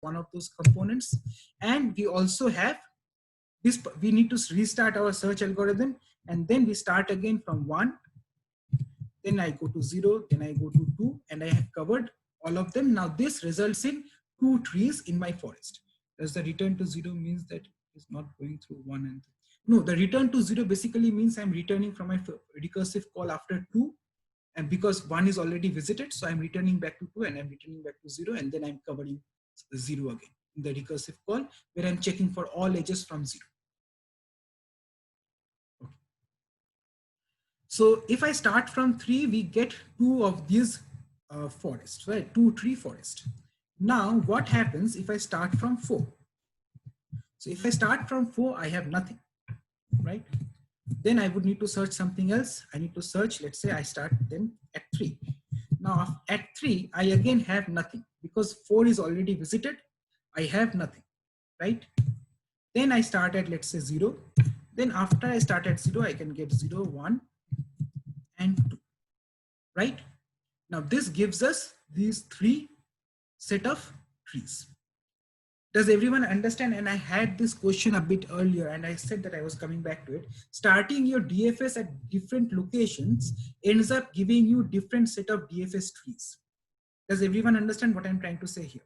one of those components. And we also have this, we need to restart our search algorithm, and then we start again from 1, then I go to 0, then I go to 2, and I have covered all of them. Now this results in 2 trees in my forest. Does the return to 0 means that it's not going through 1 and 3? No, the return to 0 basically means I'm returning from my recursive call after 2, and because 1 is already visited, so I'm returning back to 2 and I'm returning back to 0, and then I'm covering 0 again in the recursive call where I'm checking for all edges from 0. Okay. So if I start from 3, we get 2 of these forests, right? 2 tree forest. Now what happens if I start from 4? So if I start from 4, I have nothing, right? Then I would need to search something else. I need to search, let's say I start them at 3. Now at 3, I again have nothing because 4 is already visited. I have nothing, right? Then I start at, let's say 0. Then after I start at 0, I can get 0, 1, and 2, right? Now this gives us these 3 set of trees. Does everyone understand? And I had this question a bit earlier and I said that I was coming back to it. Starting your DFS at different locations ends up giving you different set of DFS trees. Does everyone understand what I'm trying to say here?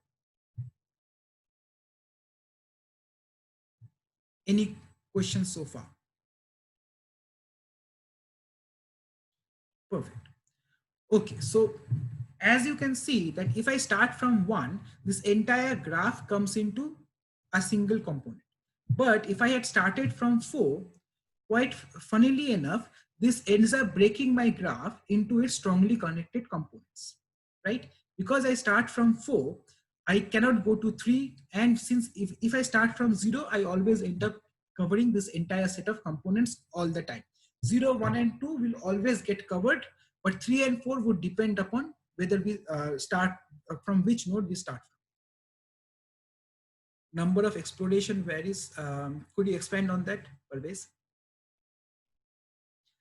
Any questions so far? Perfect. Okay, so as you can see that if I start from 1, this entire graph comes into a single component. But if I had started from 4, quite funnily enough, this ends up breaking my graph into its strongly connected components, right? Because I start from 4, I cannot go to 3. And since if I start from 0, I always end up covering this entire set of components all the time. 0, 1, and 2 will always get covered, but 3 and 4 would depend upon whether we start from which node we start from. Number of exploration varies. Could you expand on that, Parvez?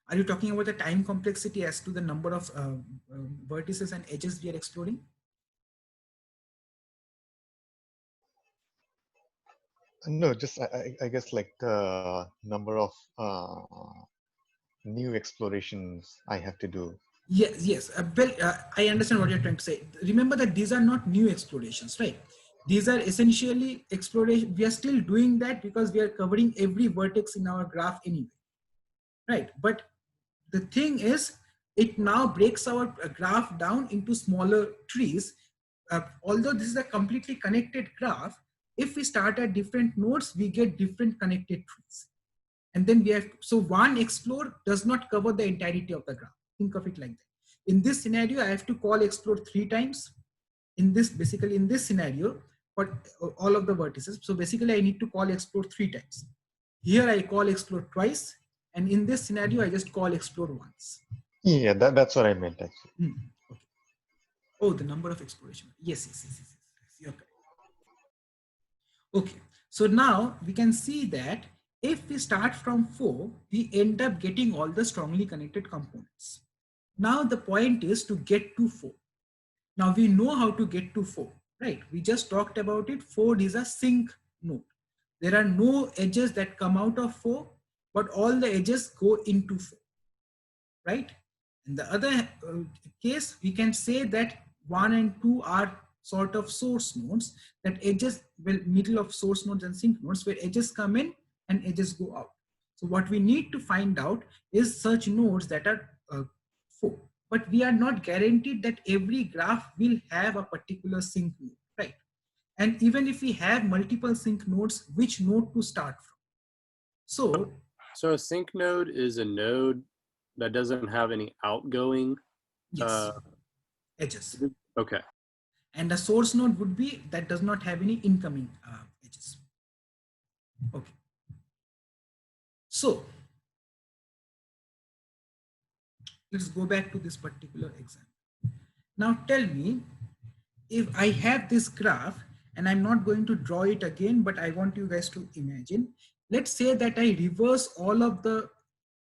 Are you talking about the time complexity as to the number of vertices and edges we are exploring? No, just I guess like the number of new explorations I have to do. Yes, yes. Well, I understand what you're trying to say. Remember that these are not new explorations, right? These are essentially exploration. We are still doing that because we are covering every vertex in our graph anyway, right? But the thing is, it now breaks our graph down into smaller trees. Although this is a completely connected graph, if we start at different nodes, we get different connected trees. And then we have, so one explore does not cover the entirety of the graph. Think of it like that. In this scenario, I have to call explore 3 times. In this, basically in this scenario, for all of the vertices. So basically I need to call explore 3 times. Here I call explore twice. And in this scenario, I just call explore once. Yeah, that's what I meant actually. Okay. Oh, the number of exploration. Yes. You're correct. Okay. So now we can see that if we start from 4, we end up getting all the strongly connected components. Now the point is to get to 4. Now we know how to get to 4, right? We just talked about it. 4 is a sink node. There are no edges that come out of 4, but all the edges go into 4, right? In the other case, we can say that 1 and 2 are sort of source nodes, that edges, well, middle of source nodes and sink nodes, where edges come in and edges go out. So what we need to find out is such nodes that are 4. But we are not guaranteed that every graph will have a particular sink node, right? And even if we have multiple sink nodes, which node to start from? So a sink node is a node that doesn't have any outgoing edges. Okay. And a source node would be that does not have any incoming edges. Okay. So let's go back to this particular example. Now tell me, if I have this graph, and I'm not going to draw it again, but I want you guys to imagine, let's say that I reverse all of the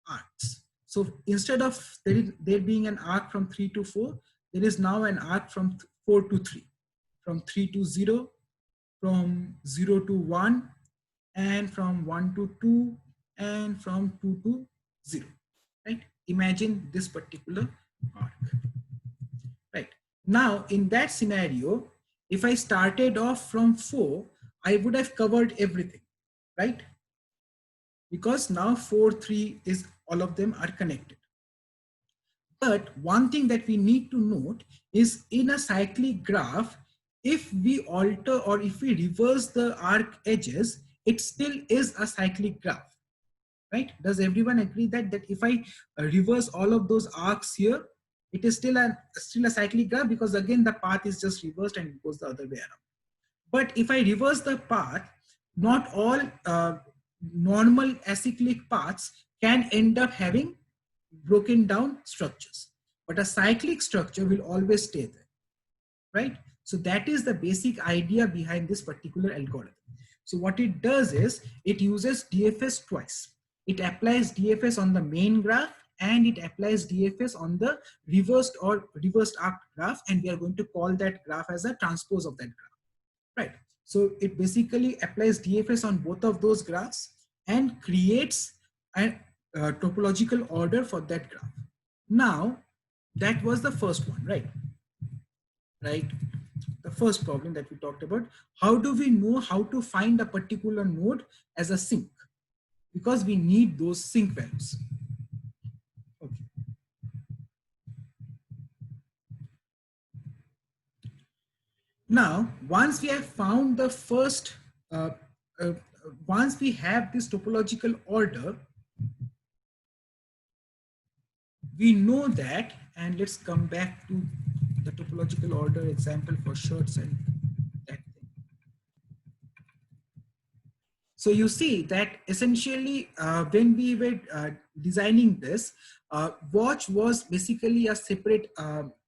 arcs. So instead of there being an arc from 3 to 4, there is now an arc from 4 to 3, from 3 to 0, from 0 to 1, and from 1 to 2, and from 2 to 0, right? Imagine this particular arc, right? Now, in that scenario, if I started off from 4, I would have covered everything, right? Because now 4, 3 is, all of them are connected. But one thing that we need to note is in a cyclic graph, if we alter or if we reverse the arc edges, it still is a cyclic graph, right? Does everyone agree that if I reverse all of those arcs here, it is still a cyclic graph, because again the path is just reversed and it goes the other way around. But if I reverse the path, not all normal acyclic paths can end up having broken down structures, but a cyclic structure will always stay there, right? So that is the basic idea behind this particular algorithm. So what it does is it uses DFS twice. It applies DFS on the main graph and it applies DFS on the reversed or reversed arc graph, and we are going to call that graph as a transpose of that graph, right? So it basically applies DFS on both of those graphs and creates a topological order for that graph. Now, that was the first one, right? The first problem that we talked about. How do we know how to find a particular node as a sink? Because we need those sink values. Okay. Now, once we have found the first, once we have this topological order, we know that, and let's come back to the topological order example for shirts and that thing. So you see that essentially when we were designing this, watch was basically a separate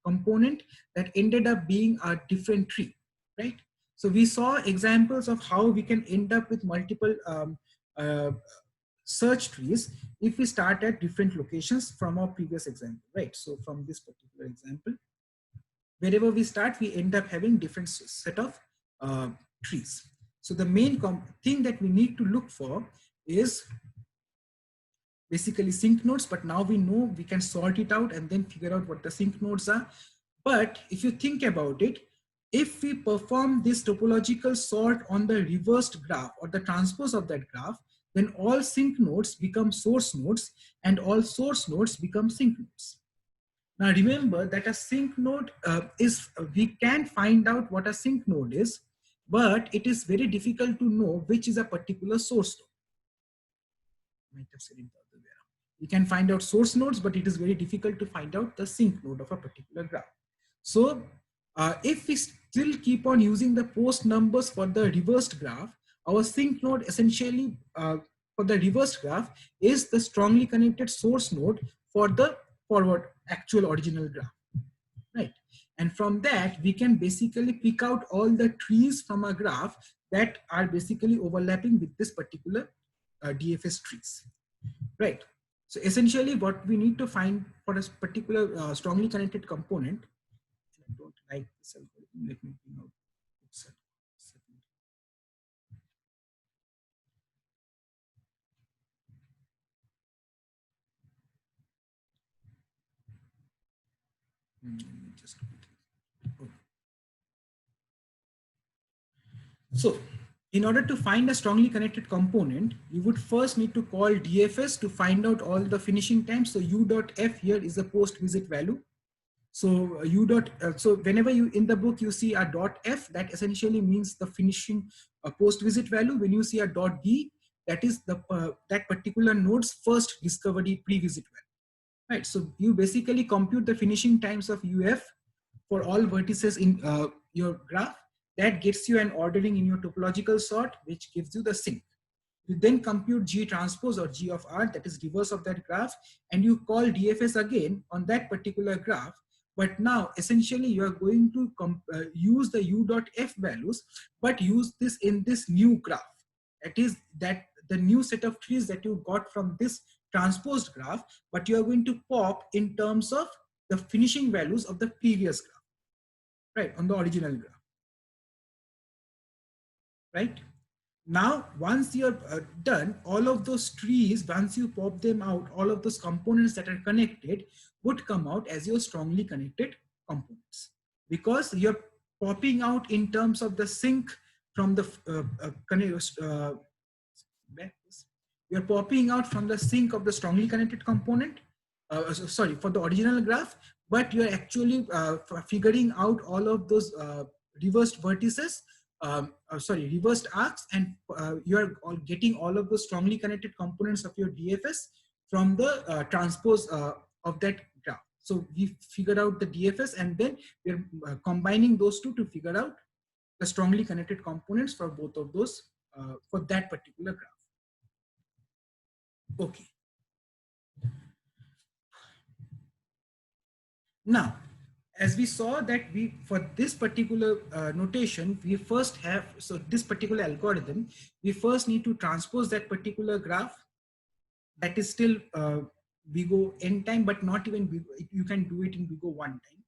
component that ended up being a different tree, right? So we saw examples of how we can end up with multiple search trees if we start at different locations from our previous example, right? So from this particular example, wherever we start, we end up having different set of trees. So the main thing that we need to look for is basically sink nodes, but now we know we can sort it out and then figure out what the sink nodes are. But if you think about it, if we perform this topological sort on the reversed graph or the transpose of that graph, then all sink nodes become source nodes and all source nodes become sink nodes. Now remember that a sink node we can find out what a sink node is, but it is very difficult to know which is a particular source node. I might have said it the other way around. We can find out source nodes, but it is very difficult to find out the sink node of a particular graph. So if we still keep on using the post numbers for the reversed graph, our sink node essentially for the reversed graph is the strongly connected source node for the forward actual original graph, right? And from that, we can basically pick out all the trees from a graph that are basically overlapping with this particular DFS trees, right? So essentially what we need to find for a particular strongly connected component, I don't like this algorithm, let me bring out it. Just okay. So in order to find a strongly connected component, you would first need to call DFS to find out all the finishing times. So u.f here is the post visit value. So so whenever you in the book you see a .f, that essentially means the finishing post visit value. When you see a .d, that is the that particular node's first discovery pre-visit value, right? So you basically compute the finishing times of UF for all vertices in your graph. That gets you an ordering in your topological sort, which gives you the sink. You then compute G transpose or G of R, that is reverse of that graph, and you call DFS again on that particular graph. But now essentially you are going to use the u.f values, but use this in this new graph. That is that the new set of trees that you got from this transposed graph, but you are going to pop in terms of the finishing values of the previous graph, right, on the original graph. right? Now, once you're done, all of those trees, once you pop them out, all of those components that are connected would come out as your strongly connected components, because you're popping out in terms of the sink from the you're popping out from the sink of the strongly connected component, sorry, for the original graph, but you're actually figuring out all of those reversed vertices, reversed arcs, and you're getting all of those strongly connected components of your DFS from the transpose of that graph. So we figured out the DFS, and then we're combining those two to figure out the strongly connected components for both of those for that particular graph. Okay. Now, as we saw that for this particular notation, we first have, so this particular algorithm, we first need to transpose that particular graph. That is still Vigo n time, but not even Vigo, you can do it in Vigo 1 time,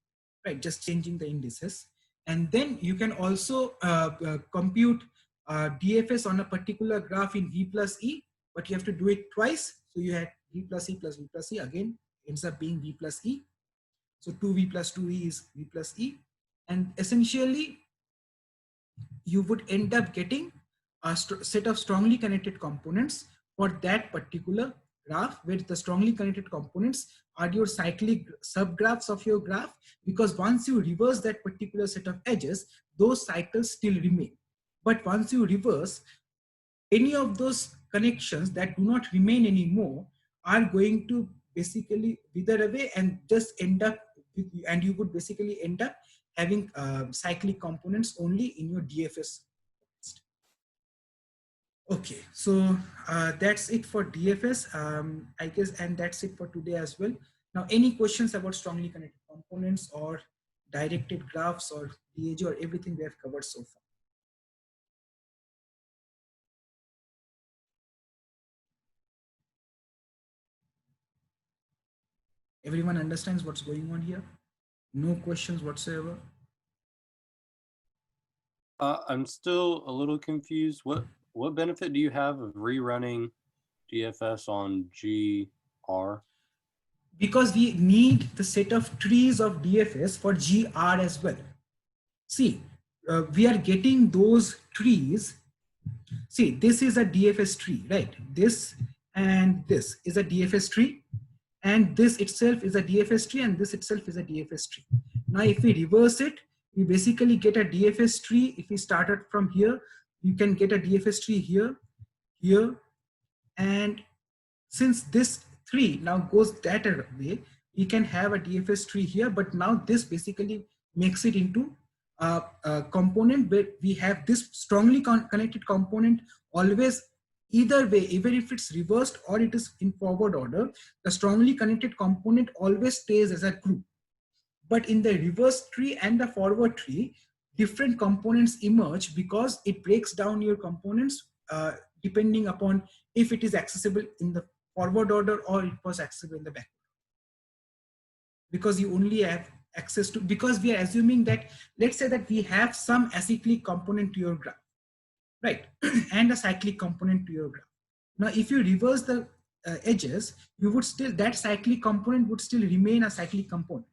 right? Just changing the indices. And then you can also compute DFS on a particular graph in V plus E, but you have to do it twice. So you had V plus E plus V plus E, again ends up being V plus E. So 2V plus 2E is V plus E. And essentially, you would end up getting a set of strongly connected components for that particular graph, where the strongly connected components are your cyclic subgraphs of your graph, because once you reverse that particular set of edges, those cycles still remain. But once you reverse, any of those connections that do not remain anymore are going to basically wither away and just end up with, and you would basically end up having cyclic components only in your DFS. Okay, so that's it for DFS, I guess, and that's it for today as well. Now, any questions about strongly connected components or directed graphs or DAG or everything we have covered so far? Everyone understands what's going on here? No questions whatsoever? I'm still a little confused. What benefit do you have of rerunning DFS on GR? Because we need the set of trees of DFS for GR as well. See, we are getting those trees. See, this is a DFS tree, right? This and this is a DFS tree, and this itself is a DFS tree, and this itself is a DFS tree. Now, if we reverse it, we basically get a DFS tree. If we started from here, you can get a DFS tree here, here, and since this tree now goes that way, we can have a DFS tree here, but now this basically makes it into a component where we have this strongly connected component always, either way, even if it's reversed or it is in forward order, the strongly connected component always stays as a group. But in the reverse tree and the forward tree, different components emerge because it breaks down your components depending upon if it is accessible in the forward order or it was accessible in the back. Because you only have access to, because we are assuming that, let's say that we have some acyclic component to your graph, right? And a cyclic component to your graph. Now, if you reverse the edges, you would still, that cyclic component would still remain a cyclic component.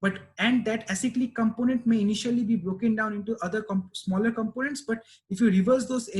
But, and that acyclic component may initially be broken down into other smaller components, but if you reverse those